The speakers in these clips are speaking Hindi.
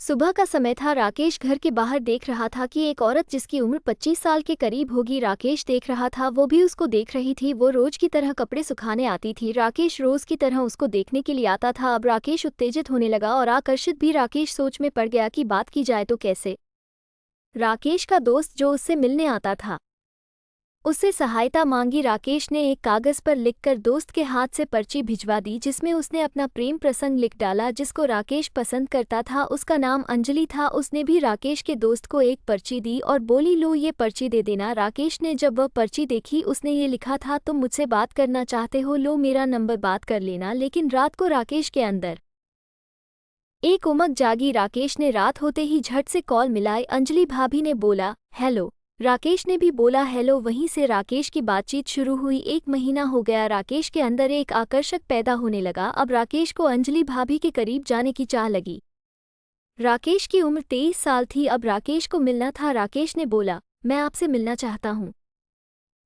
सुबह का समय था। राकेश घर के बाहर देख रहा था कि एक औरत जिसकी उम्र 25 साल के करीब होगी, राकेश देख रहा था, वो भी उसको देख रही थी। वो रोज की तरह कपड़े सुखाने आती थी। राकेश रोज की तरह उसको देखने के लिए आता था। अब राकेश उत्तेजित होने लगा और आकर्षित भी। राकेश सोच में पड़ गया कि बात की जाए तो कैसे। राकेश का दोस्त जो उससे मिलने आता था, उससे सहायता मांगी। राकेश ने एक कागज पर लिखकर दोस्त के हाथ से पर्ची भिजवा दी, जिसमें उसने अपना प्रेम प्रसंग लिख डाला जिसको राकेश पसंद करता था। उसका नाम अंजलि था। उसने भी राकेश के दोस्त को एक पर्ची दी और बोली, लो ये पर्ची दे देना। राकेश ने जब वह पर्ची देखी, उसने ये लिखा था, तुम मुझसे बात करना चाहते हो, लो मेरा नंबर, बात कर लेना। लेकिन रात को राकेश के अंदर एक उमंग जागी। राकेश ने रात होते ही झट से कॉल मिलाई। अंजलि भाभी ने बोला, हेलो। राकेश ने भी बोला हेलो। वहीं से राकेश की बातचीत शुरू हुई। 1 महीना हो गया। राकेश के अंदर एक आकर्षक पैदा होने लगा। अब राकेश को अंजलि भाभी के करीब जाने की चाह लगी। राकेश की उम्र 23 साल थी। अब राकेश को मिलना था। राकेश ने बोला, मैं आपसे मिलना चाहता हूँ।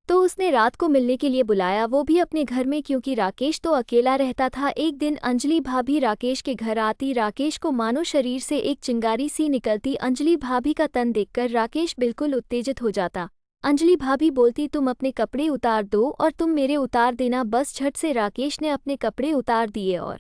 तो उसने रात को मिलने के लिए बुलाया, वो भी अपने घर में, क्योंकि राकेश तो अकेला रहता था। एक दिन अंजलि भाभी राकेश के घर आती। राकेश को मानो शरीर से एक चिंगारी सी निकलती। अंजलि भाभी का तन देखकर राकेश बिल्कुल उत्तेजित हो जाता। अंजलि भाभी बोलती, तुम अपने कपड़े उतार दो और तुम मेरे उतार देना बस। झट से राकेश ने अपने कपड़े उतार दिए और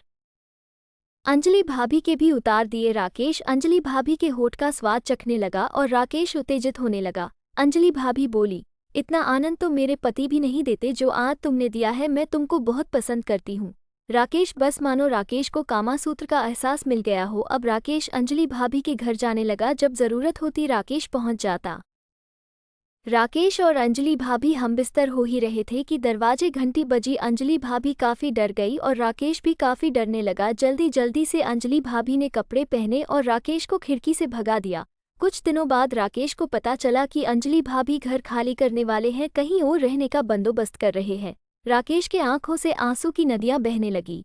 अंजलि भाभी के भी उतार दिए। राकेश अंजलि भाभी के होठ का स्वाद चखने लगा और राकेश उत्तेजित होने लगा। अंजलि भाभी बोली, इतना आनंद तो मेरे पति भी नहीं देते जो आज तुमने दिया है। मैं तुमको बहुत पसंद करती हूँ। राकेश बस मानो राकेश को कामासूत्र का एहसास मिल गया हो। अब राकेश अंजलि भाभी के घर जाने लगा। जब जरूरत होती राकेश पहुंच जाता। राकेश और अंजलि भाभी हमबिस्तर हो ही रहे थे कि दरवाजे घंटी बजी। अंजलि भाभी काफी डर गई और राकेश भी काफी डरने लगा। जल्दी जल्दी से अंजलि भाभी ने कपड़े पहने और राकेश को खिड़की से भगा दिया। कुछ दिनों बाद राकेश को पता चला कि अंजलि भाभी घर खाली करने वाले हैं, कहीं और रहने का बंदोबस्त कर रहे हैं। राकेश के आंखों से आंसू की नदियां बहने लगी,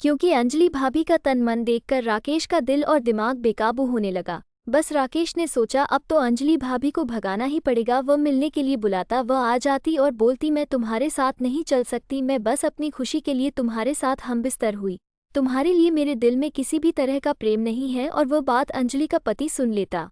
क्योंकि अंजलि भाभी का तन मन देखकर राकेश का दिल और दिमाग बेकाबू होने लगा। बस राकेश ने सोचा, अब तो अंजलि भाभी को भगाना ही पड़ेगा। वह मिलने के लिए बुलाता, वह आ जाती और बोलती, मैं तुम्हारे साथ नहीं चल सकती, मैं बस अपनी खुशी के लिए तुम्हारे साथ हमबिस्तर हुई। तुम्हारे लिए मेरे दिल में किसी भी तरह का प्रेम नहीं है। और वह बात अंजलि का पति सुन लेता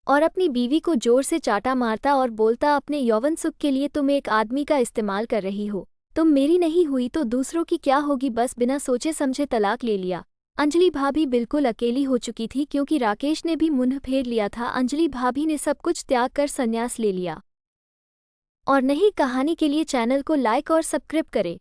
और अपनी बीवी को जोर से चाटा मारता और बोलता, अपने यौवन सुख के लिए तुम एक आदमी का इस्तेमाल कर रही हो। तुम मेरी नहीं हुई तो दूसरों की क्या होगी। बस बिना सोचे समझे तलाक ले लिया। अंजलि भाभी बिल्कुल अकेली हो चुकी थी, क्योंकि राकेश ने भी मुंह फेर लिया था। अंजलि भाभी ने सब कुछ त्याग कर संन्यास ले लिया। और नई कहानी के लिए चैनल को लाइक और सब्सक्राइब करें।